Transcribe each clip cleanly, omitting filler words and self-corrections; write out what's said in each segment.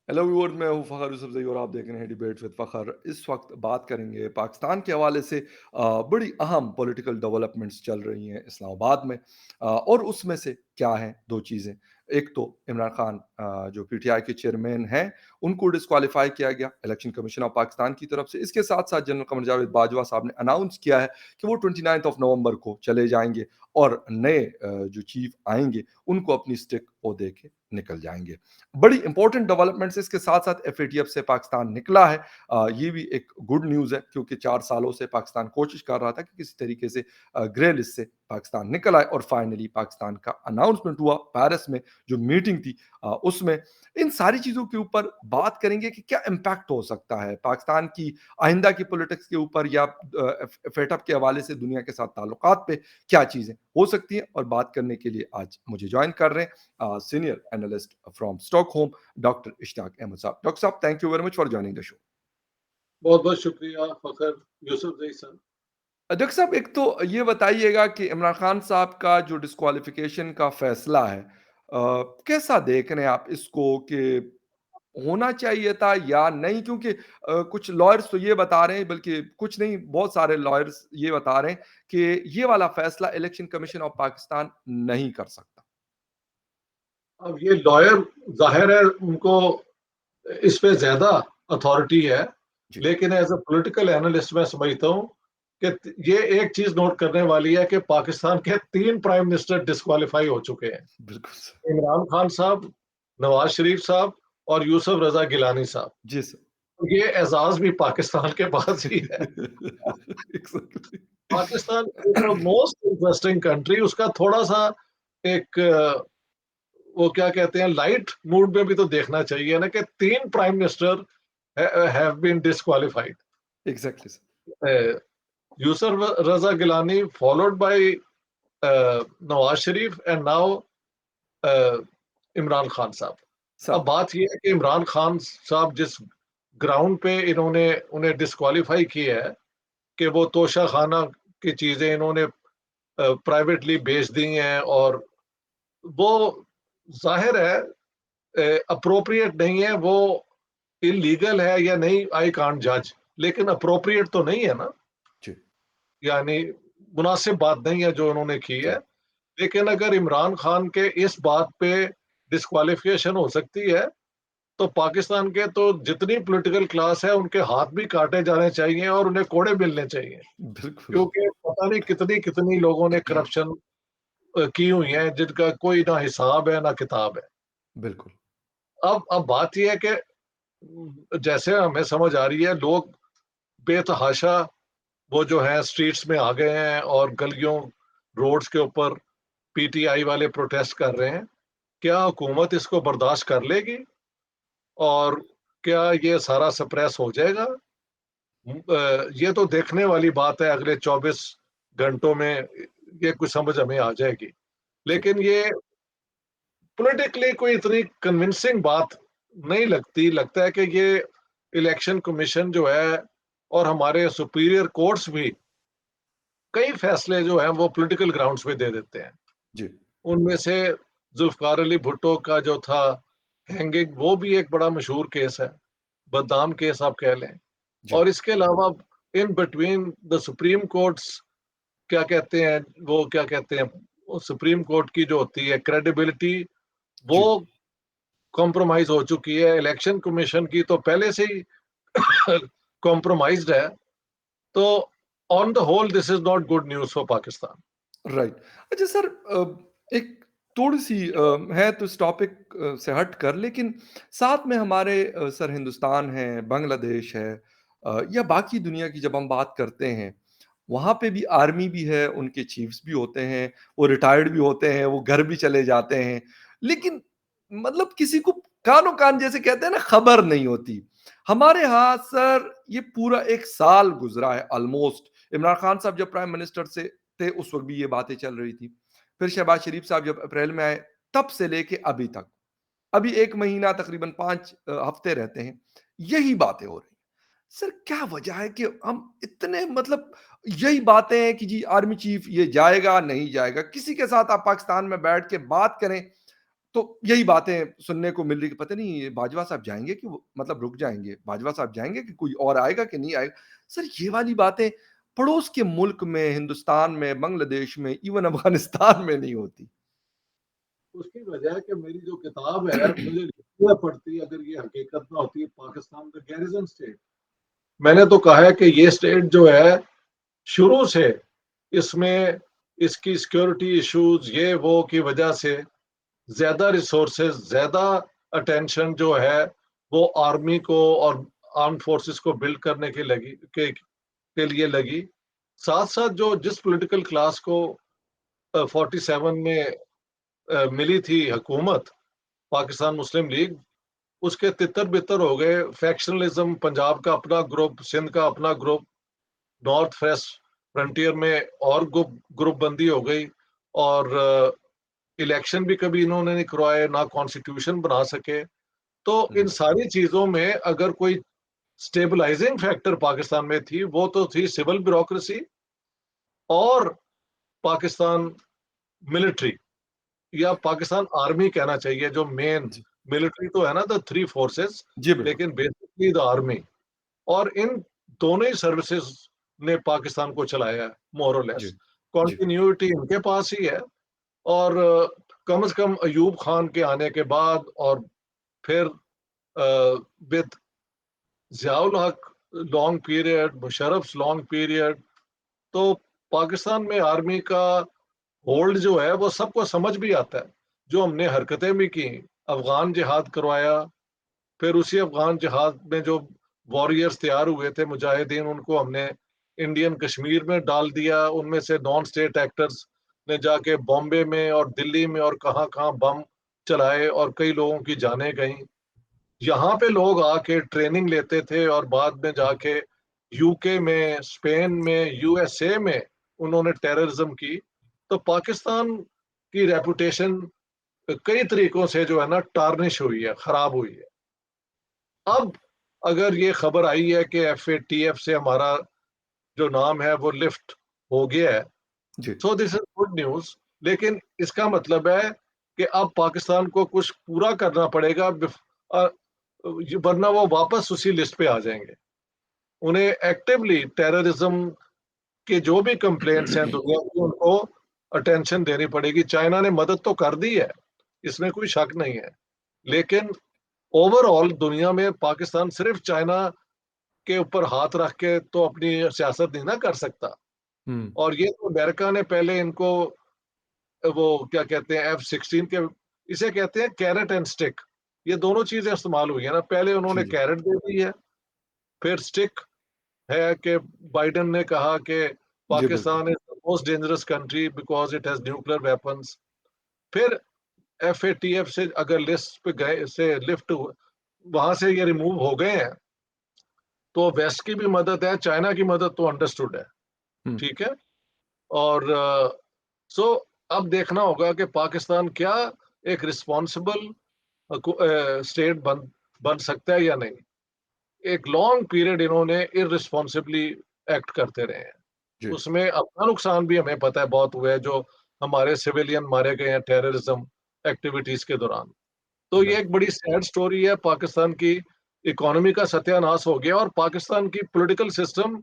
Hello viewers, मैं हूं फ़खर यूसुफज़ई और आप देख रहे हैं डिबेट्स विद फ़खर। इस वक्त बात करेंगे पाकिस्तान के हवाले से। बड़ी अहम पॉलिटिकल डेवलपमेंट्स चल रही हैं इस्लामाबाद में। और उसमें से क्या हैं दो चीज़ें। एक तो इमरान खान जो पीटीआई के चेयरमैन हैं, उनको डिस्क्वालीफाई किया गया इलेक्शन कमीशन ऑफ पाकिस्तान की तरफ से। इसके साथ साथ जनरल कमर जावेद बाजवा साहब ने अनाउंस किया है कि वो 29 ऑफ नवंबर को चले जाएंगे और नए जो चीफ आएंगे उनको अपनी स्टिक वो दे के निकल जाएंगे। बड़ी इंपॉर्टेंट डेवलपमेंट्स इसके साथ साथ एफएटीएफ से पाकिस्तान निकला है। ये भी एक गुड न्यूज़ है क्योंकि 4 सालों से पाकिस्तान कोशिश कर रहा था कि किसी तरीके से ग्रे लिस्ट से पाकिस्तान निकल आए और फाइनली पाकिस्तान का अनाउंसमेंट हुआ पेरिस में जो मीटिंग थी उसमें। इन सारी चीज़ों के ऊपर बात करेंगे कि क्या इम्पैक्ट हो सकता है पाकिस्तान की आइंदा की पॉलिटिक्स के ऊपर या फेटअप के हवाले से दुनिया के साथ ताल्लुकात पे क्या चीज़ें हो सकती हैं। और बात करने के लिए आज मुझे ज्वाइन कर रहे हैं senior analyst from Stockholm, Dr. Ishtaq Ahmed Saab. Dr. Saab, thank you very much for joining the show. बहुत बहुत शुक्रिया फखर यूसुफ जई साहब। डॉक्टर साहब, एक तो ये बताइएगा कि इमरान खान साहब का जो डिस्क्वालिफिकेशन का फैसला है, कैसा देख रहे हैं आप इसको कि होना चाहिए था या नहीं? क्योंकि कुछ लॉयर्स तो ये बता रहे हैं, बल्कि कुछ नहीं बहुत सारे लॉयर्स ये बता रहे हैं कि ये वाला फैसला इलेक्शन कमीशन ऑफ पाकिस्तान नहीं कर सकता। अब ये लॉयर जाहिर है उनको इस पे ज्यादा अथॉरिटी है, जी। लेकिन एज अ पॉलिटिकल एनालिस्ट मैं समझता हूँ कि ये एक चीज नोट करने वाली है कि पाकिस्तान के 3 प्राइम मिनिस्टर डिस्क्वालीफाई हो चुके हैं। बिल्कुल सर। इमरान खान साहब, नवाज शरीफ साहब और यूसुफ रजा गिलानी साहब। जी सर। ये एजाज भी पाकिस्तान के पास ही है। Exactly. Pakistan is the most interesting country. उसका थोड़ा सा एक वो क्या कहते हैं लाइट मूड में भी तो देखना चाहिए ना कि 3 prime minister have been disqualified. Exactly sir. Yousaf Raza Gilani followed by Nawaz Sharif and now Imran Khan sahab. अब साहब। बात यह है कि इमरान खान साहब जिस ग्राउंड पे इन्होंने उन्हें डिस्क्वालीफाई किया है कि वो तोशा खाना की चीजें इन्होंने प्राइवेटली बेच दी हैं, और वो जाहिर है अप्रोप्रिएट नहीं है। वो इलीगल है या नहीं आई कांट जज, लेकिन अप्रोप्रिएट तो नहीं है ना। जी। यानी मुनासिब बात नहीं है जो उन्होंने की है। जी। लेकिन अगर इमरान खान के इस बात पे डिस्क्वालिफिकेशन हो सकती है तो पाकिस्तान के तो जितनी पॉलिटिकल क्लास है उनके हाथ भी काटे जाने चाहिए और उन्हें कोड़े मिलने चाहिए, बिल्कुल। क्योंकि पता नहीं कितनी कितनी लोगों ने करप्शन की हुई है जिनका कोई ना हिसाब है ना किताब है। बिल्कुल। अब बात यह है कि जैसे हमें समझ आ रही है, लोग बेतहाशा वो जो है स्ट्रीट्स में आ गए हैं और गलियों रोड्स के ऊपर पीटीआई वाले प्रोटेस्ट कर रहे हैं। क्या हुकूमत इसको बर्दाश्त कर लेगी और क्या ये सारा सप्रेस हो जाएगा? ये तो देखने वाली बात है। अगले 24 घंटों में ये कुछ समझ हमें आ जाएगी, जी। लेकिन ये पॉलिटिकली कोई इतनी कन्विंसिंग बात नहीं लगती। लगता है कि ये इलेक्शन कमीशन जो है और हमारे सुपीरियर कोर्ट्स भी कई फैसले जो हैं वो पॉलिटिकल ग्राउंड्स पे दे देते हैं। जी। उनमें से जुल्फकार अली भुट्टो का जो था हैंगिंग, वो भी एक बड़ा मशहूर केस है, बदनाम केस आप कह लें। जी। और इसके अलावा in between the supreme courts क्या कहते हैं, वो क्या कहते हैं, वो सुप्रीम कोर्ट की जो होती है क्रेडिबिलिटी, वो जी। कॉम्प्रोमाइज हो चुकी है। इलेक्शन कमीशन की तो पहले से ही कॉम्प्रोमाइज्ड है। तो on the whole this is not good news for Pakistan. Right. अच्छा सर, एक थोड़ी-सी है तो इस टॉपिक से हट कर, लेकिन साथ में हमारे सर हिंदुस्तान है, बांग्लादेश है, या बाकी दुनिया की जब हम बात करते हैं, वहाँ पे भी आर्मी भी है, उनके चीफ्स भी होते हैं, वो रिटायर्ड भी होते हैं, वो घर भी चले जाते हैं। लेकिन मतलब किसी को कानो-कान जैसे कहते हैं ना, खबर नहीं होती। हमारे यहाँ सर ये पूरा 1 साल गुज़रा है ऑलमोस्ट। इमरान खान साहब जब प्राइम मिनिस्टर से थे उस वक़्त भी ये बातें चल रही थी। फिर शहबाज शरीफ साहब जब अप्रैल में आए, तब से लेके अभी तक, अभी 1 महीना तकरीबन 5 हफ्ते रहते हैं, यही बातें हो रही हैं। सर क्या वजह है कि हम इतने मतलब यही बातें हैं कि जी आर्मी चीफ ये जाएगा, नहीं जाएगा। किसी के साथ आप पाकिस्तान में बैठ के बात करें, तो यही बातें सुनने को मिल रही कि पता नहीं ये बाजवा साहब जाएँगे कि वो मतलब रुक जाएँगे? बाजवा साहब जाएँगे कि कोई और आएगा कि नहीं आएगा? सर ये वाली बातें पड़ोस के मुल्क में, हिंदुस्तान में, बांग्लादेश में, इवन अफ़गानिस्तान में नहीं होती। उसकी वजह है कि मेरी जो किताब है मुझे लिखना पड़ती अगर ये हकीकत ना होती पाकिस्तान द गैरिजन स्टेट। मैंने तो कहा है कि ये स्टेट जो है शुरू से इसमें इसकी सिक्योरिटी इश्यूज ये वो की वजह से ज्यादा रिसोर्सेज ज्यादा अटेंशन जो है वो आर्मी को और आर्म फोर्सेस को बिल्ड करने के लिए लगी। साथ साथ जो जिस पॉलिटिकल क्लास को 47 में मिली थी हुकूमत पाकिस्तान मुस्लिम लीग उसके तितर बितर हो गए फैक्शनलिज्म। पंजाब का अपना ग्रुप, सिंध का अपना ग्रुप, नॉर्थ वेस्ट फ्रंटियर में और ग्रुप बंदी हो गई और इलेक्शन भी कभी इन्होंने नहीं करवाए, ना कॉन्स्टिट्यूशन बना सके। तो इन हुँ, सारी चीजों में अगर कोई स्टेबलाइजिंग फैक्टर पाकिस्तान में थी वो तो थी सिविल ब्यूरोक्रेसी और पाकिस्तान मिलिट्री या पाकिस्तान आर्मी कहना चाहिए जो मेन। जी। मिलिट्री तो है ना द थ्री फोर्सेस, जी, बिल्कुल। लेकिन बेसिकली द आर्मी। और इन दोनों ही सर्विसेज ने पाकिस्तान को चलाया है मोर और जी, लेस। जी। कॉन्टिन्यूटी इनके पास ही है। और कम से कम अयूब खान के आने के बाद और फिर विद जियाउल हक long period, Musharraf long period, तो पाकिस्तान में आर्मी का होल्ड जो है वो सबको समझ भी आता है। जो हमने हरकतें भी की, अफगान जिहाद करवाया, फिर उसी अफगान जिहाद में जो वॉरियर्स तैयार हुए थे मुजाहिदीन उनको हमने इंडियन कश्मीर में डाल दिया। उनमें से नॉन स्टेट एक्टर्स ने जाके बॉम्बे में और दिल्ली में और कहाँ कहाँ बम चलाए और कई लोगों की जानें गईं। यहाँ पे लोग आके ट्रेनिंग लेते थे और बाद में जाके यूके में, स्पेन में, यूएसए में उन्होंने टेररिज्म की। तो पाकिस्तान की रेपुटेशन कई तरीकों से जो है ना टार्निश हुई है, खराब हुई है। अब अगर ये खबर आई है कि एफएटीएफ से हमारा जो नाम है वो लिफ्ट हो गया है, जी। So this is good news. लेकिन इसका मतलब है कि अब पाकिस्तान को कुछ पूरा करना पड़ेगा वरना वो वापस उसी लिस्ट पे आ जाएंगे। उन्हें एक्टिवली टेररिज्म के जो भी कंप्लेंट्स हैं दुनिया की उनको अटेंशन देनी पड़ेगी। चाइना ने मदद तो कर दी है, इसमें कोई शक नहीं है, लेकिन ओवरऑल दुनिया में पाकिस्तान सिर्फ चाइना के ऊपर हाथ रख के तो अपनी सियासत नहीं ना कर सकता। हुँ, और ये तो अमेरिका ने पहले इनको वो क्या कहते हैं F-16 के, इसे कहते हैं कैरेट एंड स्टिक। ये दोनों चीजें इस्तेमाल हुई है ना, पहले उन्होंने जी, जी। कैरेट दे दी है, फिर स्टिक है कि बाइडेन ने कहा कि जी, बिल्कुल। Pakistan is the most dangerous country because it has nuclear weapons. फिर एफएटीएफ से अगर लिस्ट पे गए से लिफ्ट वहां से ये रिमूव हो गए हैं तो वेस्ट की भी मदद है, चाइना की मदद तो अंडरस्टूड है। हुँ। ठीक है। और सो अब देखना होगा कि पाकिस्तान क्या एक रिस्पॉन्सिबल स्टेट बन सकता है या नहीं। एक लॉन्ग पीरियड इन्होंने इररिस्पॉन्सिबली एक्ट करते रहे हैं। जी, उसमें अपना नुकसान भी हमें पता है बहुत हुआ है, जो हमारे सिविलियन मारे गए हैं टेररिज्म एक्टिविटीज के दौरान। तो ये बिल्कुल। एक बड़ी सैड स्टोरी है। पाकिस्तान की इकोनॉमी का सत्यानाश हो गया और पाकिस्तान की political system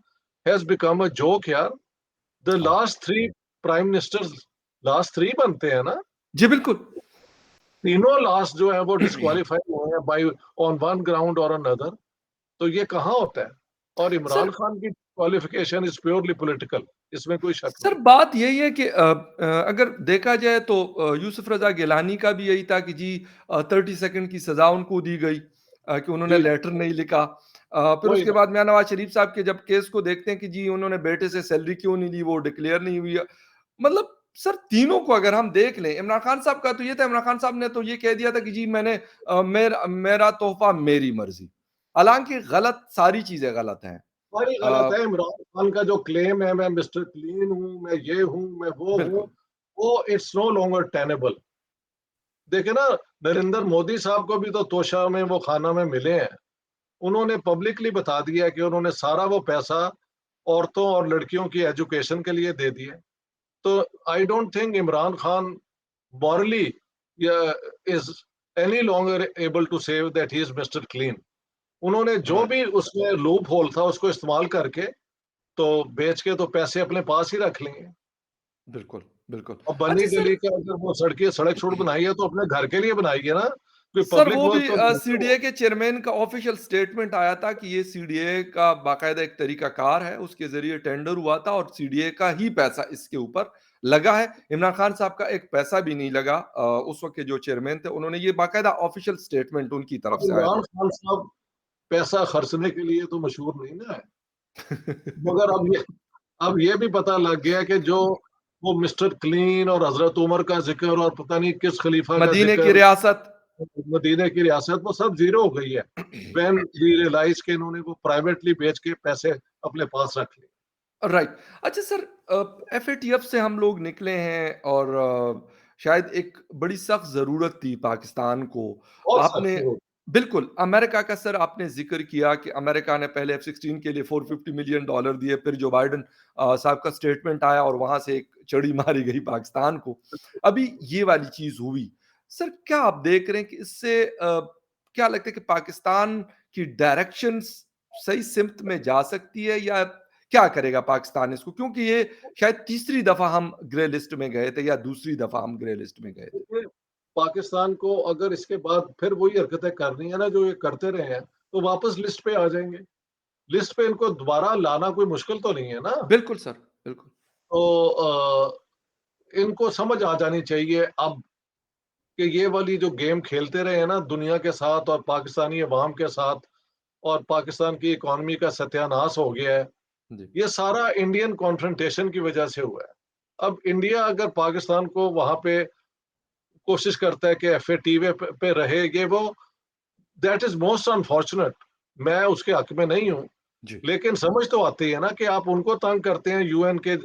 has become a joke यार। द हाँ। Last three prime ministers, last three बनते हैं ना, जी, बिल्कुल। तीनों लास्ट जो है वो डिस्क्वालीफाई हुए हैं बाय ऑन वन ग्राउंड और अनदर। तो ये कहाँ होता है? और सर इमरान खान की क्वालिफिकेशन इज प्योरली पॉलिटिकल, इसमें कोई शक सर नहीं। बात यही है कि अगर देखा जाए तो यूसुफ रज़ा गिलानी का भी यही था कि जी 30 सेकंड की सज़ा उनको दी गई कि उन्होंने जी, लेटर नहीं लिखा। फिर वही उसके ना। बाद मियां नवाज शरीफ साहब के जब केस को देखते हैं कि जी उन्होंने बेटे से सैलरी क्यों नहीं ली, वो डिक्लेयर नहीं हुई है। मतलब सर तीनों को अगर हम देख लें, इमरान खान साहब का तो ये था, इमरान खान साहब ने तो ये कह दिया था कि जी मैंने मेरा तोहफ़ा मेरी मर्ज़ी। हालाँकि गलत सारी चीज़ें गलत हैं। सारी गलत अ, है। इमरान खान का जो क्लेम है मैं मिस्टर क्लीन हूँ, मैं ये हूँ, मैं वो हूँ, बिल्कुल। वो इट्स नो लॉन्गर टेनेबल। देखे ना, नरेंद्र मोदी साहब को भी तो तोशा में वो खाना में मिले हैं। उन्होंने पब्लिकली बता दिया कि उन्होंने सारा वो पैसा औरतों और लड़कियों की एजुकेशन के लिए दे दिया। तो I don't think Imran Khan morally is any longer able to say that he is mister clean. उन्होंने जो राइट, भी उसमें लूप होल था उसको इस्तेमाल करके तो बेच के तो पैसे अपने पास ही रख लेंगे। बिल्कुल, बिल्कुल। और बनी अच्छा सर, गली का अगर वो सड़क छोड़ बनाई है तो अपने घर के लिए बनाई है ना, कोई सर पब्लिक वो वर्क भी तो नहीं है सीडीए वो। के चेयरमैन का ऑफिशियल स्टेटमेंट आया था कि ये सीडीए का बाकायदा एक तरीकाकार है, उसके ज़रिए टेंडर हुआ था और सीडीए का ही पैसा इसके ऊपर लगा है। इमरान खान साहब का एक पैसा भी नहीं लगा। उस वक़्त के जो चेयरमैन थे, उन्होंने ये बाकायदा ऑफिशियल स्टेटमेंट उनकी तरफ अब से आया इमरान था। खान साहब पैसा खर्चने के लिए तो मशहूर नहीं ना है। मगर अब ये भी पता लग गया कि जो वो मिस्टर क्लीन और हजरत उमर का जिक्र और पता नहीं किस खलीफा का मदीने की जिक्र, रियासत। मदीने की रियासत, वो सब जीरो हो गई है व्हेन वी रियलाइज के इन्होंने वो प्राइवेटली बेच के पैसे अपने पास रख लिए। राइट। अच्छा सर, एफएटीएफ से हम लोग निकले हैं और शायद एक बड़ी सख्त ज़रूरत थी पाकिस्तान को। बहुत आपने सख्त हो। बिल्कुल अमेरिका का सर आपने ज़िक्र किया कि अमेरिका ने पहले F-16 के लिए $450 मिलियन दिए, फिर जो बाइडेन साहब का स्टेटमेंट आया और वहाँ से एक चड़ी मारी गई पाकिस्तान को। अभी ये वाली चीज़ हुई। सर क्या आप देख रहे हैं कि इससे क्या लगता है कि पाकिस्तान की डायरेक्शन सही सिम्त में जा सकती है या क्या करेगा पाकिस्तान इसको? क्योंकि ये शायद तीसरी दफ़ा हम ग्रे लिस्ट में गए थे या दूसरी दफ़ा हम ग्रे लिस्ट में गए थे। देखिए, पाकिस्तान को अगर इसके बाद फिर वही हरकतें करनी है ना जो ये करते रहे हैं, तो वापस लिस्ट पे आ जाएंगे। लिस्ट पे इनको दोबारा लाना कोई मुश्किल तो नहीं है ना। बिल्कुल सर, बिल्कुल। तो इनको समझ आ जानी चाहिए अब कि ये वाली जो गेम खेलते रहे हैं ना दुनिया के साथ और पाकिस्तानी अवाम के साथ, और पाकिस्तान की इकॉनमी का सत्यानाश हो गया है, जी, ये सारा इंडियन कॉन्फ्रंटेशन की वजह से हुआ है। अब इंडिया अगर पाकिस्तान को वहां पे कोशिश करता है कि एफएटीवे पे रहे, ये वो दैट इज मोस्ट अनफॉर्चुनेट। मैं उसके हक में नहीं हूँ, जी। लेकिन समझ तो आती है ना कि आप उनको तंग करते हैं यूएन के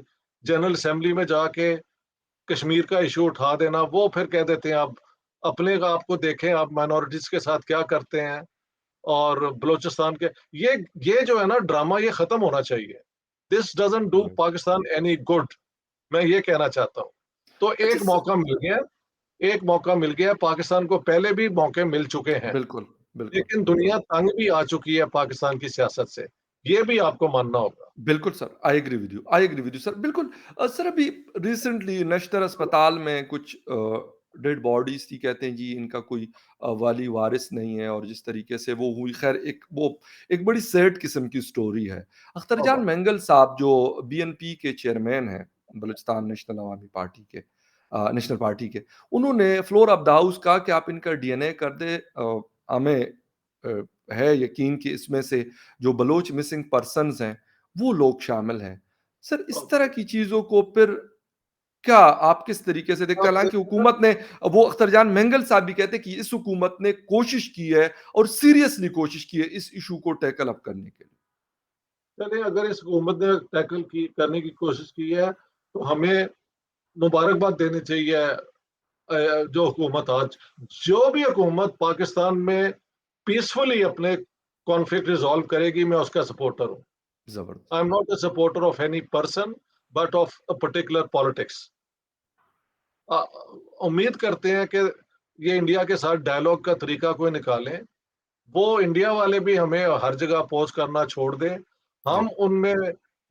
जनरल असेंबली में जाके कश्मीर का इशू उठा देना, वो फिर कह देते हैं आप अपने का आपको देखें आप माइनॉरिटीज के साथ क्या करते हैं। और बलूचिस्तान के ये जो है ना ड्रामा, ये खत्म होना चाहिए। This doesn't do right. Pakistan any good, मैं ये कहना चाहता हूँ। तो अच्छा एक मौका मिल गया, एक मौका मिल गया पाकिस्तान को, पहले भी मौके मिल चुके हैं, बिल्कुल, बिल्कुल, लेकिन बिल्कुल। दुनिया तंग भी आ चुकी है पाकिस्तान की सियासत से, ये भी आपको मानना होगा। बिल्कुल sir, I agree with you, I agree with you sir, बिल्कुल। सर अभी रिसेंटली नश्तर अस्पताल में कुछ डेड बॉडीज़ थी, कहते हैं जी इनका कोई वाली वारिस नहीं है और जिस तरीके से वो हुई, ख़ैर एक वो एक बड़ी सैड किस्म की स्टोरी है। अख्तरजान बहुत। मेंगल साहब जो बीएनपी के चेयरमैन हैं, बलूचिस्तान नेशनल अवामी पार्टी के नेशनल पार्टी के, उन्होंने फ्लोर ऑफ द हाउस कहा कि आप इनका डीएनए कर दें, हमें है यकीन कि इसमें से जो बलोच मिसिंग पर्सन्स हैं वो लोग शामिल हैं। सर इस तरह की चीज़ों को फिर क्या आप किस तरीके से देखते हैं? अब हालाँकि हुकूमत ने, वो अख्तरजान मेंगल साहब भी कहते हैं कि इस हुकूमत ने कोशिश की है और सीरियसली कोशिश की है इस इश्यू को टैकल अप करने के लिए। चलिए, अगर इस हुकूमत ने टैकल की करने की कोशिश की है तो हमें मुबारकबाद देनी चाहिए। जो हुकूमत आज, जो भी हुकूमत पाकिस्तान में पीसफुली अपने कॉन्फ्लिक्ट रिजॉल्व करेगी, मैं उसका सपोर्टर हूँ। ज़बरदस्त। I am not a supporter of any person but of a particular politics. उम्मीद करते हैं कि ये इंडिया के साथ डायलॉग का तरीका कोई निकालें, वो इंडिया वाले भी हमें हर जगह अपोज करना छोड़ दें। जी, हम उनमें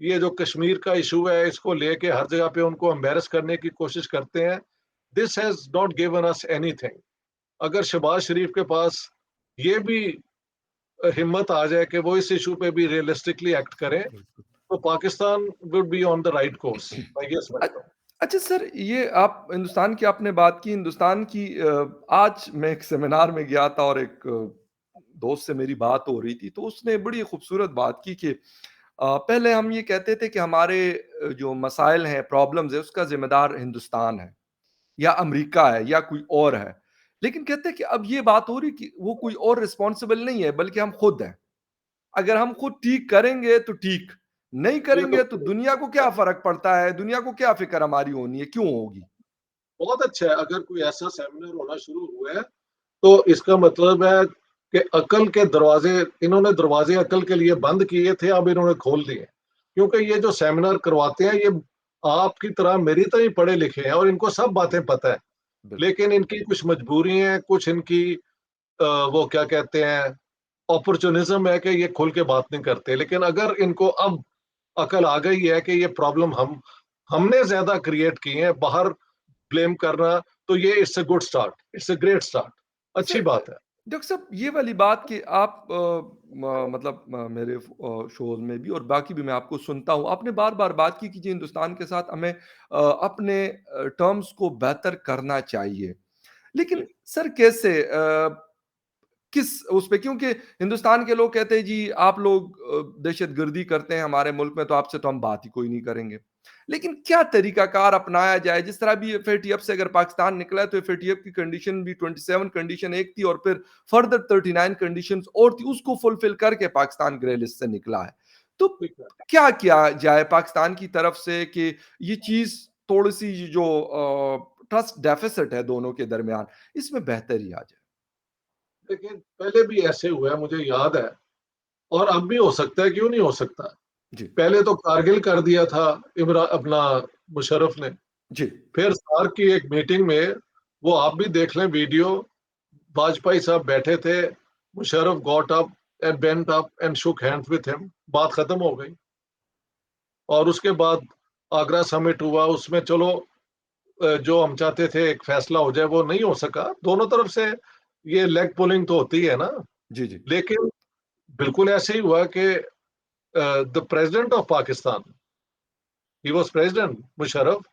ये जो कश्मीर का इशू है इसको लेके हर जगह पे उनको एम्बेरस करने की कोशिश करते हैं। This has not given us anything. अगर शहबाज शरीफ के पास ये भी हिम्मत आ जाए कि वो इस इशू पे भी रियलिस्टिकली एक्ट करें, बिल्कुल। तो Pakistan would be on the right course, मैं ये अ, समझता हूँ। अच्छा सर, ये आप हिंदुस्तान की आपने बात की, हिंदुस्तान की आज मैं एक सेमिनार में गया था और एक दोस्त से मेरी बात हो रही थी, तो उसने बड़ी खूबसूरत बात की कि पहले हम ये कहते थे कि हमारे जो मसाइल हैं, प्रॉब्लम्स हैं, उसका ज़िम्मेदार हिंदुस्तान है या अमेरिका है या कोई और है। लेकिन कहते हैं कि अब ये बात हो रही कि वो कोई और रिस्पॉन्सिबल नहीं है, बल्कि हम खुद हैं। अगर हम खुद ठीक करेंगे तो ठीक, नहीं ये तो करेंगे तो दुनिया को क्या फ़र्क पड़ता है? दुनिया को क्या फ़िक्र हमारी होनी है, क्यों होगी? बहुत अच्छा है, अगर कोई ऐसा सेमिनार होना शुरू हुआ है तो इसका मतलब है कि अकल के दरवाजे, इन्होंने दरवाजे अकल के लिए बंद किए थे, अब इन्होंने खोल दिए। क्योंकि ये जो सेमिनार करवाते हैं, ये आपकी तरह मेरी तरह ही पढ़े लिखे हैं और इनको सब बातें पता है। बिल्कुल। लेकिन इनकी कुछ मजबूरी है, कुछ इनकी वो क्या कहते हैं अपॉर्चुनिज्म है कि ये खुल के बात नहीं करते। लेकिन अगर इनको अब अकल आ गई है कि ये प्रॉब्लम हमने ज्यादा क्रिएट की है, बाहर ब्लेम करना, तो ये it's a good start, it's a great start, sir अच्छी बात है। डॉक्टर साहब ये वाली बात कि आप मतलब मेरे शोज में भी और बाकी भी मैं आपको सुनता हूँ आपने बार बार बात की कि जी हिंदुस्तान के साथ हमें अपने टर्म्स को बेहतर करना चाहिए लेकिन सर कैसे किस उस पे क्योंकि हिंदुस्तान के लोग कहते हैं जी आप लोग दहशतगर्दी करते हैं हमारे मुल्क में तो आपसे तो हम बात ही कोई नहीं करेंगे लेकिन क्या तरीकाकार अपनाया जाए जिस तरह भी एफएटीएफ से अगर पाकिस्तान निकला है तो एफएटीएफ की कंडीशन भी 27 कंडीशन एक थी और फिर फर्दर 39 कंडीशन और थी उसको फुलफिल करके पाकिस्तान ग्रे लिस्ट से निकला है तो ठीक है। क्या किया जाए पाकिस्तान की तरफ से कि ये चीज थोड़ी सी जो ट्रस्ट डेफिसिट है दोनों के दरमियान इसमें बेहतरी आ जाए। लेकिन पहले भी ऐसे हुआ है, मुझे याद है, और अब भी हो सकता है, क्यों नहीं हो सकता। जी पहले तो कारगिल कर दिया था इमरा अपना मुशर्रफ ने। जी फिर सार्क की एक मीटिंग में, वो आप भी देख लें वीडियो, वाजपेयी साहब बैठे थे, Musharraf got up and bent up and shook hands with him, बात खत्म हो गई। और उसके बाद आगरा समिट हुआ, उसमें चलो जो हम चाहते थे एक फैसला हो जाए वो नहीं हो सका, दोनों तरफ से ये लेग पुलिंग तो होती है ना। जी जी लेकिन बिल्कुल ऐसे ही हुआ कि the president of Pakistan, he was president Musharraf,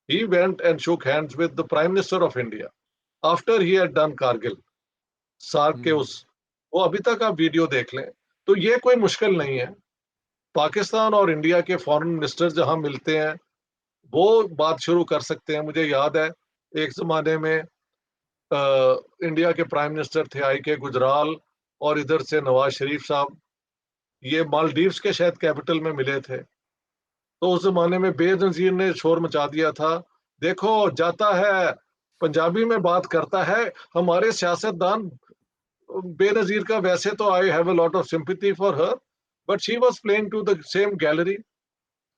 he went and shook hands with the prime minister of India after he had done Kargil, SAARC के हम्म उस, वो अभी तक आप वीडियो देख लें। तो ये कोई मुश्किल नहीं है। पाकिस्तान और इंडिया के फॉरेन मिनिस्टर जहां मिलते हैं वो बात शुरू कर सकते हैं। मुझे याद है एक जमाने में इंडिया के प्राइम मिनिस्टर थे आई के गुजराल, और इधर से नवाज शरीफ साहब, ये मालदीव्स के शायद कैपिटल में मिले थे। तो उस जमाने में बेनजीर ने शोर मचा दिया था, देखो जाता है पंजाबी में बात करता है, हमारे सियासतदान बेनजीर का, वैसे तो I have a lot of sympathy for her, but she was playing to the same gallery.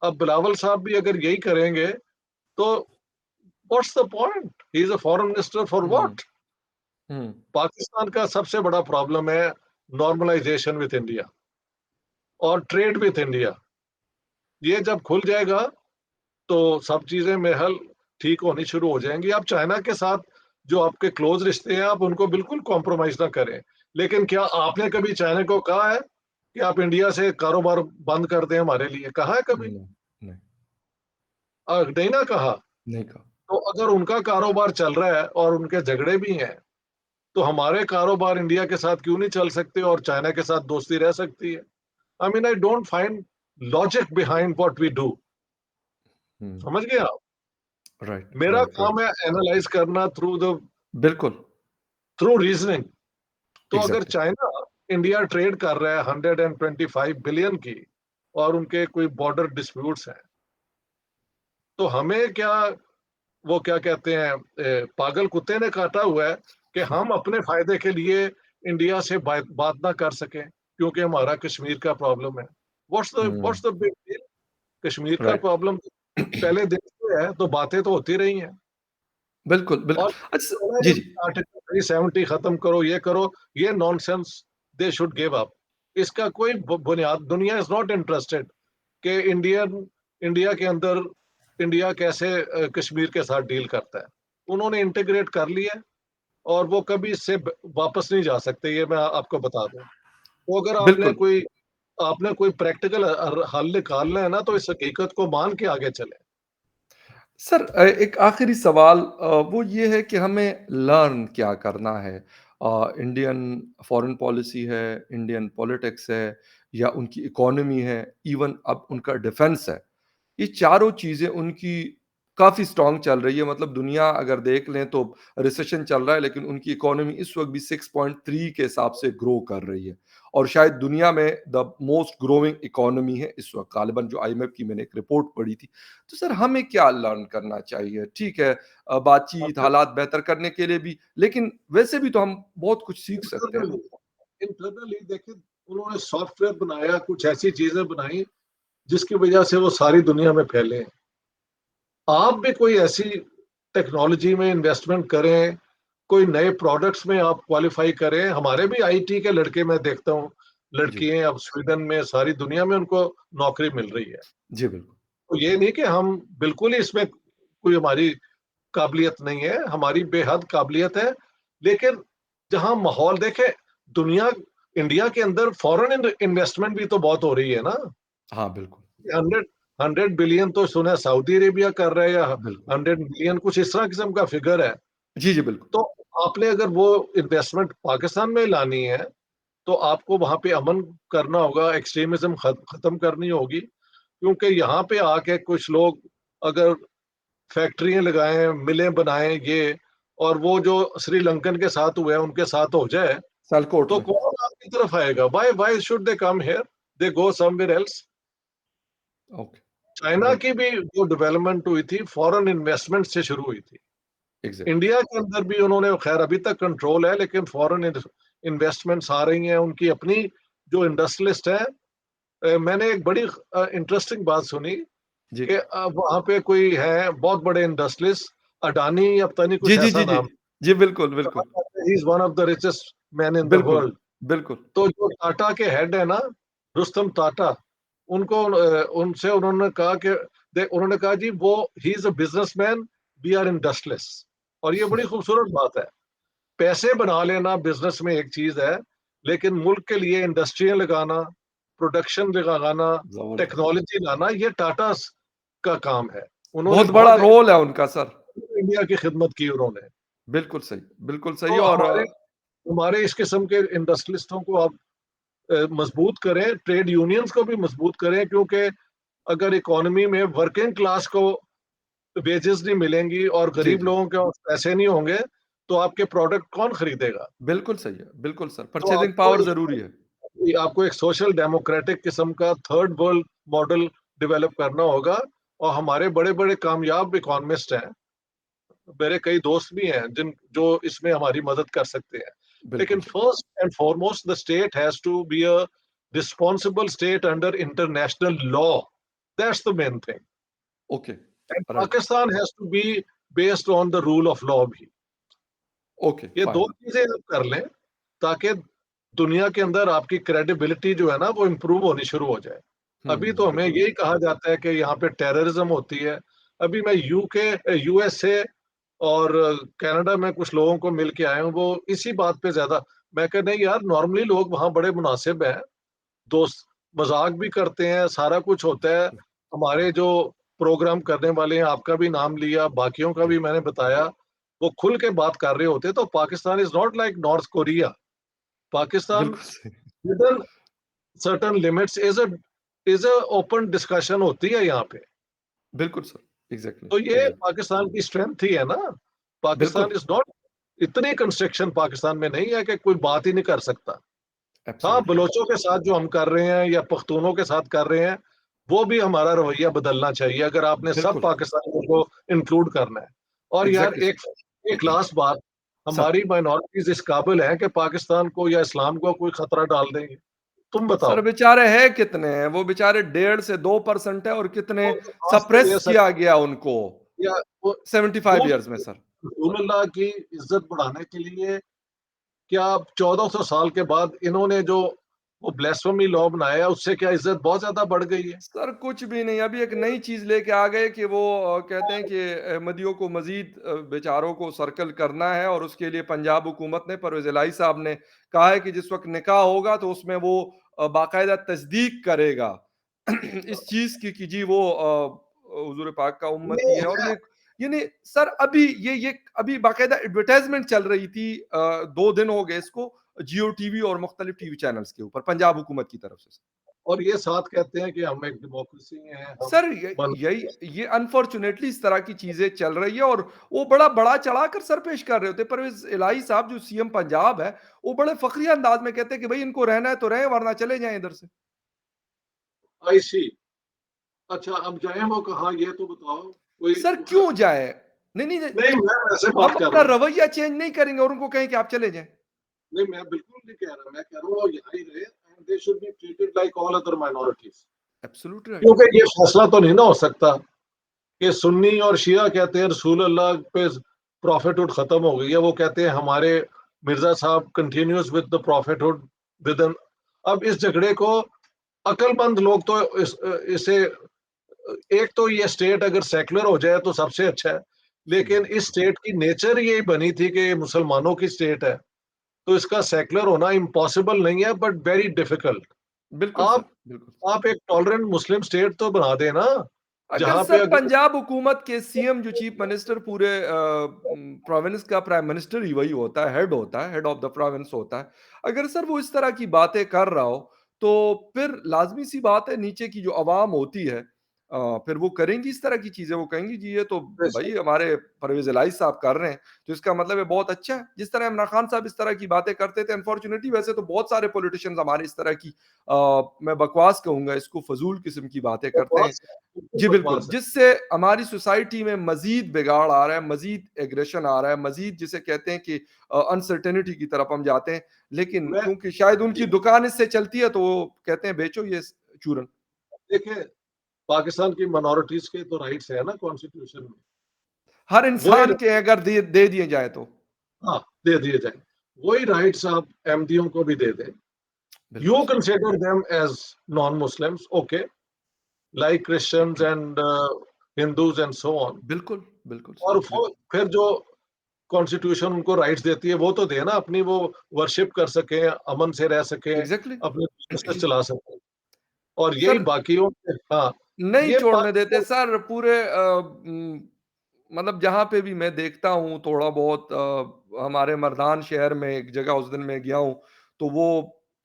अब बिलावल साहब भी अगर यही करेंगे तो what's the point, he is a foreign minister for hmm what. Hmm Pakistan का सबसे बड़ा प्रॉब्लम है नॉर्मलाइजेशन विद इंडिया और ट्रेड विद इंडिया। ये जब खुल जाएगा तो सब चीजें मेहल ठीक होनी शुरू हो जाएंगी। आप चाइना के साथ जो आपके क्लोज रिश्ते हैं आप उनको बिल्कुल कॉम्प्रोमाइज ना करें, लेकिन क्या आपने कभी चाइना को कहा है कि आप इंडिया से कारोबार बंद कर दें? हमारे लिए कहा है कभी? नहीं नहीं नहीं ना कहा। नहीं कहा तो अगर उनका कारोबार चल रहा है और उनके झगड़े भी हैं, तो हमारे कारोबार इंडिया के साथ क्यों नहीं चल सकते और चाइना के साथ दोस्ती रह सकती है? I mean I don't find logic behind what we do. Hmm समझ गए आप? राइट मेरा राइट राइट काम है एनालाइज करना बिल्कुल थ्रू रीजनिंग। तो अगर एग्जैक्टली चाइना इंडिया ट्रेड कर रहा है 125 बिलियन की, और उनके कोई बॉर्डर डिस्प्यूट्स हैं, तो हमें क्या, वो क्या कहते हैं पागल कुत्ते ने काटा हुआ है कि हम अपने फायदे के लिए इंडिया से बात ना कर सकें क्योंकि हमारा कश्मीर का प्रॉब्लम है। Hmm what's the big deal? Kashmir का राइट प्रॉब्लम पहले दिन से है, तो बातें तो होती रही हैं। बिल्कुल बिल्कुल और अच्छा जी जी आर्टिकल 370 खत्म करो, ये करो, ये nonsense they should give up. इसका कोई बुनियाद, दुनिया इज नॉट इंटरेस्टेड कि इंडिया के अंदर इंडिया कैसे कश्मीर के साथ डील करता है। उन्होंने इंटीग्रेट कर लिया है और वो कभी इससे वापस नहीं जा सकते, ये मैं आपको बता दूं। तो अगर बिल्कुल आपने कोई प्रैक्टिकल हल निकालना है ना, तो इस हकीकत को मान के आगे चले। सर एक आखिरी सवाल वो ये है कि हमें लर्न क्या करना है इंडियन फॉरेन पॉलिसी है इंडियन पॉलिटिक्स है या उनकी इकोनॉमी है इवन अब उनका डिफेंस है ये चारों चीज़ें उनकी काफ़ी स्ट्रॉन्ग चल रही है मतलब दुनिया अगर देख लें तो रिसेशन चल रहा है लेकिन उनकी इकोनॉमी इस वक्त भी 6.3 के हिसाब से ग्रो कर रही है और शायद दुनिया में द मोस्ट ग्रोइंग इकोनॉमी है इस वक्त गालिबन जो आईएमएफ की मैंने एक रिपोर्ट पढ़ी थी तो सर हमें क्या लर्न करना चाहिए ठीक है बातचीत हालात बेहतर करने के लिए भी लेकिन वैसे भी तो हम बहुत कुछ सीख सकते हैं ना। इंटरनली इंटरनली देखिए, उन्होंने सॉफ्टवेयर बनाया, कुछ ऐसी चीजें बनाई जिसकी वजह से वो सारी दुनिया में फैले हैं। आप भी कोई ऐसी टेक्नोलॉजी में इन्वेस्टमेंट करें, कोई नए प्रोडक्ट्स में आप क्वालिफाई करें। हमारे भी आईटी के लड़के मैं देखता हूँ, जी। लड़कियां अब स्वीडन में, सारी दुनिया में उनको नौकरी मिल रही है। जी, बिल्कुल। तो ये नहीं कि हम बिल्कुल ही इसमें कोई हमारी काबिलियत नहीं है, हमारी बेहद काबिलियत है। लेकिन जहाँ माहौल देखें, दुनिया इंडिया के अंदर फॉरेन इन्वेस्टमेंट भी तो बहुत हो रही है ना। हाँ, बिल्कुल। 100 100 बिलियन तो सुना सऊदी अरेबिया कर रहा है, या बिल्कुल। 100 मिलियन, कुछ इस तरह किस्म का फिगर है। जी, जी, बिल्कुल। तो आपने अगर वो इन्वेस्टमेंट पाकिस्तान में लानी है, तो आपको वहां पे अमन करना होगा, एक्सट्रीमिज्म खत्म करनी होगी। क्योंकि यहाँ पे आके कुछ लोग अगर फैक्ट्रियां लगाएं, मिलें बनाएं, ये और वो जो श्रीलंकन के साथ हुआ है उनके साथ हो जाए, सियालकोट तो में। कौन आपकी तरफ आएगा? Why should they come here? They go somewhere else. Okay. China की बिल्कुल। भी जो डेवलपमेंट हुई थी फॉरेन इन्वेस्टमेंट से शुरू हुई थी। एग्ज़ैक्टली। इंडिया के अंदर भी उन्होंने, खैर अभी तक कंट्रोल है, लेकिन फॉरेन इन्वेस्टमेंट्स आ रही हैं। उनकी अपनी जो इंडस्ट्रियलिस्ट है, मैंने एक बड़ी इंटरेस्टिंग बात सुनी जी। कि वहां पे कोई है बहुत बड़े इंडस्ट्रियलिस्ट, अडानी या पता नहीं जी, कुछ जी, ऐसा जी, जी। नाम, जी, बिल्कुल, बिल्कुल। He is one of the richest man in the बिल्कुल, वर्ल्ड। बिल्कुल। तो जो टाटा के हेड है ना, रुस्तम टाटा, उनको उनसे उन्होंने कहा कि उन्होंने कहा जी वो he is a businessman, we are industrialist. और ये बड़ी खूबसूरत बात है। पैसे बना लेना बिजनेस में एक चीज है, लेकिन मुल्क के लिए इंडस्ट्रियां लगाना, प्रोडक्शन लगाना, ज़बरदस्त। टेक्नोलॉजी लाना, ये टाटा का काम है। उन्होंने बहुत बड़ा बहुत रोल है उनका सर। इंडिया की खिदमत की उन्होंने। बिल्कुल सही तो और हमारे इस किस्म के इंडस्ट्रियलिस्टों को आप मजबूत करें, ट्रेड यूनियंस को भी मजबूत करें। क्योंकि अगर इकोनॉमी में वर्किंग क्लास को वेजेस नहीं मिलेंगी और जी, गरीब जी। लोगों के पास पैसे नहीं होंगे, तो आपके प्रोडक्ट कौन खरीदेगा? बिल्कुल सही है। बिल्कुल सर, तो परचेज़िंग पावर ज़रूरी है। आपको एक सोशल डेमोक्रेटिक किस्म का थर्ड वर्ल्ड मॉडल डेवलप करना होगा। और हमारे बड़े बड़े कामयाब इकोनॉमिस्ट हैं, मेरे कई दोस्त भी हैं जिन जो इसमें हमारी मदद कर सकते हैं। बिल्कुल लेकिन सही। First and foremost the state has to be a responsible state under international law. That's the main thing. Okay, and right. Pakistan has to be based on the rule of law भी। ओके, ये दो fine. चीजें आप कर लें, ताकि दुनिया के अंदर आपकी क्रेडिबिलिटी जो है ना वो इम्प्रूव होनी शुरू हो जाए। अभी तो हमें बिल्कुल। यही कहा जाता है कि यहाँ पे टेररिज्म होती है। अभी मैं यूके, यूएसए और कनाडा में कुछ लोगों को मिल के आए हूँ, वो इसी बात पे ज्यादा, मैं कह नहीं यार, नॉर्मली लोग वहाँ बड़े मुनासिब हैं, दोस्त मजाक भी करते हैं, सारा कुछ होता है। हमारे जो प्रोग्राम करने वाले हैं, आपका भी नाम लिया, बाकियों का जी, भी मैंने बताया, वो खुल के बात कर रहे होते। तो Pakistan is not like north Korea. Pakistan बिल्कुल सही। Within certain limits is a open discussion होती है यहाँ पे। बिल्कुल सर, एग्ज़ैक्टली, तो ये एग्ज़ैक्टली। पाकिस्तान की स्ट्रेंथ ही है ना। पाकिस्तान बिल्कुल, इज नॉट, इतनी कंस्ट्रक्शन पाकिस्तान में नहीं है कि कोई बात ही नहीं कर सकता। हाँ, एब्सोल्युटली। बलोचों के साथ जो हम कर रहे हैं या पख्तूनों के साथ कर रहे हैं, वो भी हमारा रवैया बदलना चाहिए, अगर आपने सब बिल्कुल, पाकिस्तानियों को इंक्लूड करना है। और यार एग्ज़ैक्टली एक सर। एक लास्ट बात, सर, हमारी माइनॉरिटीज इस काबिल है कि पाकिस्तान को या इस्लाम को कोई खतरा डाल देंगे? तुम सर बताओ। बेचारे हैं कितने हैं? वो बेचारे 1.5 से 2% है और कितने उनको सांस तो ले सप्रेस किया सकते गया उनको हैं, या वो 75 वो इयर्स में सर। रसूलुल्लाह की इज्जत बढ़ाने के लिए, क्या 1400 साल के बाद इन्होंने जो वो ब्lasphemy लॉ बनाया, उससे क्या इज्जत बहुत ज्यादा बढ़ गई है? सर कुछ भी नहीं, अभी एक नई चीज़ लेके आ गए कि वो कहते हैं कि अहमदियों को मज़ीद बेचारों को सर्कल करना है और उसके लिए पंजाब हुकूमत ने, परवेज़ इलाही साहब ने कहा है कि जिस वक़्त निकाह होगा तो उसमें वो बाकायदा तस्दीक करेगा इस चीज़ की कि जी वो हुज़ूर पाक का ये उम्मती है और है। ये सर अभी ये अभी बाकायदा एडवर्टाइज़मेंट चल रही थी 2 दिन हो गए इसको जियो टीवी और मुख्तलिफ टीवी चैनल्स के ऊपर पंजाब हुकूमत की तरफ से। और ये साथ कहते हैं कि हम एक डेमोक्रेसी हैं, हम सर मन। ये अनफॉर्चुनेटली इस तरह की चीजें चल रही है और वो बड़ा बड़ा चढ़ाकर सर पेश कर रहे होते। परवेज इलाही साहब जो सीएम पंजाब है वो बड़े फखरी अंदाज में कहते हैं कि भाई इनको रहना है तो रहे वरना चले जाएं इधर से। आई सी। अच्छा, अब जाए वो कहाँ, ये तो बताओ कोई सर उनका। क्यों जाए? नहीं नहीं नहीं, मैं वैसे हम बात कर अपना रहा हूँ। रवैया चेंज नहीं करेंगे और उनको कहें कि आप चले जाएं। नहीं, मैं बिल्कुल नहीं कह रहा, मैं कह रहा हूँ वो यहाँ ही रहे, and they should be treated like all other minorities. Absolutely right. क्योंकि ये फैसला तो नहीं ना हो सकता कि सुन्नी और शिया कहते हैं रसूल अल्लाह पे प्रॉफिटहुड खत्म हो गई है, वो कहते हैं हमारे Mirza sahab continues with the prophethood with an. अब इस झगड़े को अक्लमंद लोग तो इसे, एक तो ये स्टेट अगर सेकुलर हो जाए तो सबसे अच्छा है, लेकिन इस स्टेट की नेचर यही बनी थी कि ये मुसलमानों की स्टेट है, तो इसका सेकुलर होना इम्पॉसिबल नहीं है बट वेरी डिफिकल्ट। बिल्कुल सर, आप बिल्कुल। आप एक टॉलरेंट मुस्लिम स्टेट तो बना देना, अगर जहां पे सर अगर पंजाब हुकूमत के सीएम जो चीफ मिनिस्टर पूरे प्रोविंस का प्राइम मिनिस्टर ही वही होता है, हेड ऑफ द प्रोविंस होता है। अगर सर वो इस तरह की बातें कर रहा हो, तो फिर लाज़मी सी बात है नीचे की जो अवाम होती है फिर वो करेंगी इस तरह की चीज़ें, वो कहेंगी जी ये तो भई हमारे परवेज़ इलाही साहब कर रहे हैं, तो इसका मतलब है बहुत अच्छा है। जिस तरह इमरान खान साहब इस तरह की बातें करते थे, अनफॉर्चुनेटली वैसे तो बहुत सारे पॉलिटिशियंस हमारे इस तरह की मैं बकवास कहूँगा इसको, फ़ज़ूल किस्म की बातें करते हैं। बकवास है, बिल्कुल जी, बिल्कुल, बकवास है। जिससे हमारी सोसाइटी में मज़ीद बिगाड़ आ रहा है, मज़ीद एग्रेशन आ रहा है, मज़ीद जिसे कहते हैं कि अनसर्टेनिटी की तरफ हम जाते हैं। लेकिन मैं क्योंकि शायद उनकी दुकान इससे चलती है, तो वो कहते हैं बेचो ये चूरन। देखिए, पाकिस्तान की माइनॉरिटीज के तो राइट्स है ना कॉन्स्टिट्यूशन में, हर वही, इंसान के अगर दे दिए जाएँ तो। हाँ, दे दिए जाए, वही राइट्स आप अहमदियों को भी दे दें। बिल्कुल You sir, consider them as non-Muslims, okay, like Christians and Hindus and so on. बिल्कुल, बिल्कुल सर, और फिर जो कॉन्स्टिट्यूशन उनको राइट्स देती है वो तो दे ना, अपनी वो वर्शिप कर सके, अमन से रह सके, एग्ज़ैक्टली। अपने बिजनेस चला सके। और यही सर बाकियों के, हाँ, नहीं ये छोड़ने देते पाकिस्तान। सर पूरे मतलब जहाँ पे भी मैं देखता हूँ थोड़ा बहुत हमारे मर्दान शहर में एक जगह उस दिन मैं गया हूँ, तो वो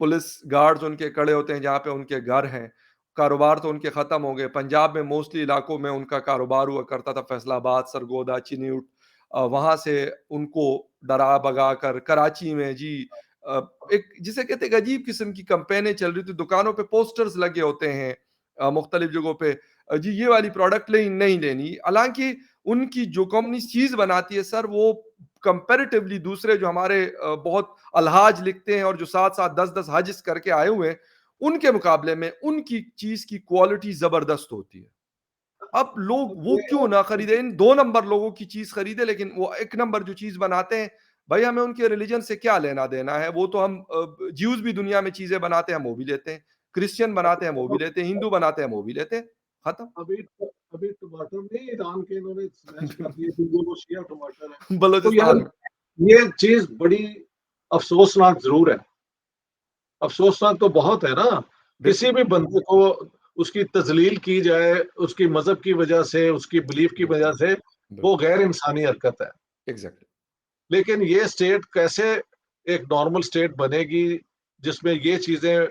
पुलिस गार्ड्स उनके खड़े होते हैं जहाँ पे उनके घर हैं। कारोबार तो उनके ख़त्म हो गए। पंजाब में मोस्टली इलाकों में उनका कारोबार हुआ करता था, फैसलाबाद, सरगोदा, चिन्यूट वहाँ से उनको डरा भगा कर कराची में जी अ, एक जिसे कहते हैं एक अजीब किस्म की कैम्पेनें चल रही थी, दुकानों पे पोस्टर्स लगे होते हैं मुख्तलिफ जगहों पे जी ये वाली प्रोडक्ट नहीं लेनी। हालाँकि उनकी जो कंपनी चीज़ बनाती है सर वो कंपैरेटिवली दूसरे जो हमारे बहुत अल्हाज लिखते हैं और जो साथ-साथ 10-10 हज करके आए हुए हैं, उनके मुकाबले में उनकी चीज़ की क्वालिटी ज़बरदस्त होती है। अब लोग अब वो ये क्यों ना खरीदें, इन 2 नंबर लोगों की चीज़ खरीदें, लेकिन वो 1 नंबर जो चीज़ बनाते हैं, भई हमें उनके रिलिजन से क्या लेना-देना है? वो तो हम ज्यूज़ भी दुनिया में चीज़ें बनाते हैं, हम वो भी लेते हैं। क्रिश्चियन बनाते हैं, हम वो भी लेते हैं। हिंदू बनाते हैं, हम वो भी लेते हैं। खत्म। अभी अभी टमाटर नहीं, ईरान के इन्होंने स्मैश कर दिए क्योंकि वो शिया टमाटर है। तो बलूचिस्तान यार, में। ये चीज बड़ी अफसोसनाक जरूर है। अफसोसनाक तो बहुत है ना, किसी बिल्कुल, भी बंदे को उसकी तजलील की जाए, उसकी मजहब की वजह से, उसकी बिलीफ की बिल्कुल, वजह से, वो बिल्कुल। गैर इंसानी हरकत है। एग्ज़ैक्टली। लेकिन ये स्टेट कैसे एक नॉर्मल स्टेट बनेगी जिसमें ये चीजें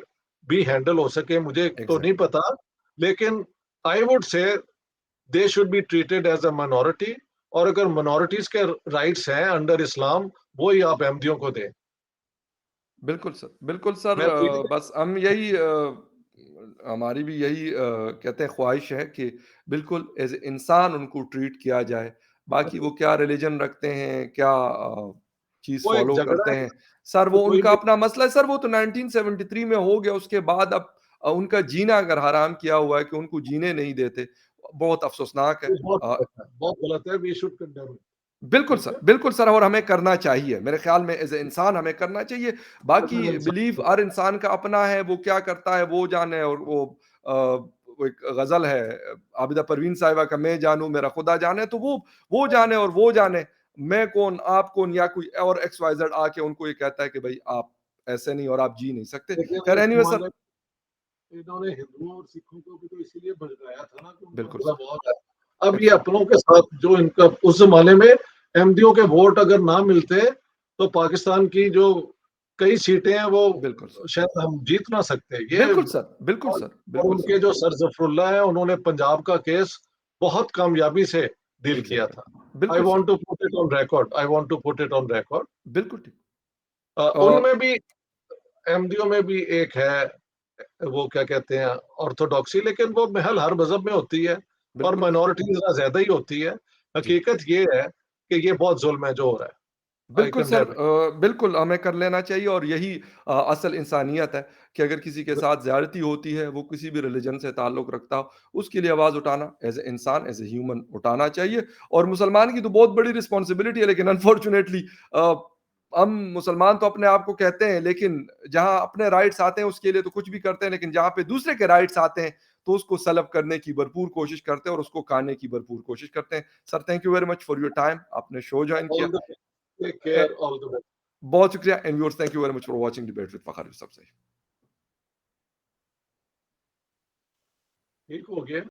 भी हैंडल हो सके, मुझे तो नहीं एग्ज़ैक्टली। पता। लेकिन I would say they should be treated as a minority, और अगर माइनॉरिटीज के राइट्स हैं अंडर इस्लाम, वो ही आप अहमदियों को दें। बिल्कुल सर, बिल्कुल सर मैं तो ये बस हम यही हमारी भी यही कहते हैं ख्वाहिश है कि बिल्कुल एज़ ए इंसान उनको ट्रीट किया जाए। बाकी वो क्या रिलिजन रखते हैं, क्या चीज़ वो एक फ़ॉलो झगड़ा करते है हैं, सर कि वो कोई उनका भी, अपना मसला है। सर वो तो 1973 में हो गया, उसके बाद अब उनका जीना अगर हराम किया हुआ है कि उनको जीने नहीं देते, बहुत अफ़सोसनाक है। वो बहुत अ गलत है, बहुत गलत है, वी शुड कंडेम इट। ठीक है, बिल्कुल सर और हमें करना चाहिए। मेरे ख़्याल में एज़ अ इंसान हमें करना चाहिए। अगर बाकी बिलीफ इंसान, हर इंसान का अपना है, वो क्या करता है वो जाने और वो एक ग़ज़ल है आबिदा परवीन साहिबा का मैं जानूँ मेरा खुदा जाने, तो वो जाने और वो जाने। मैं कौन, आप कौन या कोई और एक्स वाई ज़ेड आके उनको ये कहता है कि भई आप ऐसे नहीं और आप जी नहीं सकते। लेकिन ख़ैर इस एनीवे सर जमाने इन्होंने हिंदुओं और सिखों को भी तो इसीलिए भड़काया था ना कि उनका बिल्कुल बड़ा सर। बहुत है। अब ये एग्ज़ैक्टली। अपनों के साथ जो इनका उस जमाने में अहमदियों के वोट अगर ना मिलते तो पाकिस्तान की जो कई सीटें हैं वो बिल्कुल सर। शायद हम जीत ना सकते ये। बिल्कुल और, सर, और बिल्कुल सर। उनके जो सर जफरुल्ला है उन्होंने पंजाब का केस बहुत कामयाबी से डील किया था। एग्ज़ैक्टली। आई बिल्कुल sir. Want to put it on record, I want to put it on record. बिल्कुल ठीक। उनमें भी, अहमदियों में भी एक है, वो क्या कहते हैं, ऑर्थोडॉक्सी, लेकिन वो महल हर मजहब में होती है और बिल्कुल। माइनॉरिटी जरा ज्यादा ही होती है। जी। हकीकत ये है कि ये बहुत जुल्म है जो हो रहा है। आई बिल्कुल सर, कंडेम इट। बिल्कुल हमें कर लेना चाहिए और यही असल इंसानियत है कि अगर किसी के साथ ज़्यादती होती है, वो किसी भी रिलिजन से ताल्लुक़ रखता हो, उसके लिए आवाज़ उठाना एज़ ए इंसान, एज़ ए ह्यूमन उठाना चाहिए। और मुसलमान की तो बहुत बड़ी रिस्पॉन्सिबिलिटी है, लेकिन अनफॉर्च्यूनेटली अ, हम मुसलमान तो अपने आप को कहते हैं, लेकिन जहाँ अपने राइट्स आते हैं उसके लिए तो कुछ भी करते हैं, लेकिन जहाँ पे दूसरे के राइट्स आते हैं, तो उसको सलब करने की भरपूर कोशिश करते हैं और उसको खाने की भरपूर कोशिश करते हैं। Sir, thank you very much for your time, आपने शो जॉइन किया। All the best, take a care, all the best. बहुत शुक्रिया and viewers, thank you very much for watching debate with Fakhar Yousuf. ठीक हो गया।